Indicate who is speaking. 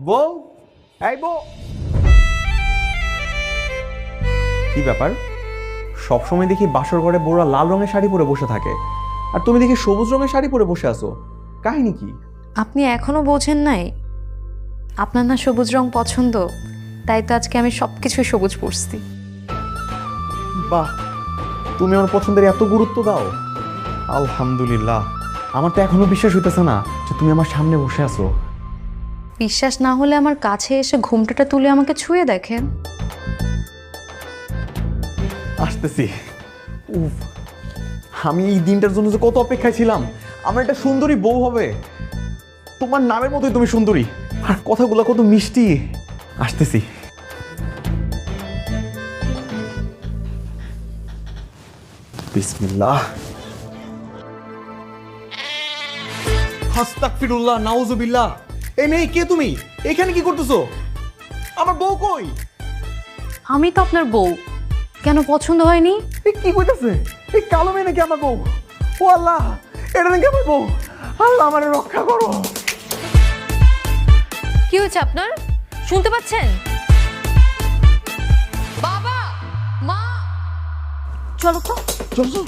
Speaker 1: বউ, এই বউ। কি ব্যাপার? সবসময় দেখি বাসর ঘরে বউরা লাল রঙের শাড়ি পরে বসে থাকে, আর তুমি দেখি সবুজ রঙের শাড়ি পরে বসে আছো। কাহিনী কি?
Speaker 2: আপনি এখনো বোঝেন নাই? আপনার না সবুজ রং পছন্দ, তাই তো আজকে আমি সবকিছু সবুজ পরছি।
Speaker 1: বাহ, তুমি আমার পছন্দের এত গুরুত্ব দাও। আলহামদুলিল্লাহ। আমার তো এখনো বিশ্বাস হইতেছে না যে তুমি আমার সামনে বসে আছো।
Speaker 2: বিশ্বাস না হলে আমার কাছে এসে ঘুমটাটা তুলে আমাকে ছুঁয়ে দেখেন।
Speaker 1: আসতেছি। উফ, আমি এই দিনটার জন্য যে কত অপেক্ষায় ছিলাম। আমার একটা সুন্দরী বউ হবে। তোমার নামের মতোই তুমি সুন্দরী, আর কথাগুলো কত মিষ্টি। আসতেছি। বিসমিল্লাহ। আস্তাগফিরুল্লাহ, নাউজুবিল্লাহ। এই মেয়ে, কে তুমি? এখানে কি করতেছো? আমার বউ কই?
Speaker 2: আমি তো আপনার বউ, কেন পছন্দ হয়নি?
Speaker 1: এই কি কইতাছে? এই কালো মেয়ে নাকি আমার বউ? ও আল্লাহ, এটা নাকি আমার বউ। আল্লাহ আমারে রক্ষা করো।
Speaker 2: কি হয়েছে আপনার? শুনতে পাচ্ছেন? বাবা, মা, চলো তো।
Speaker 1: চল চল চল।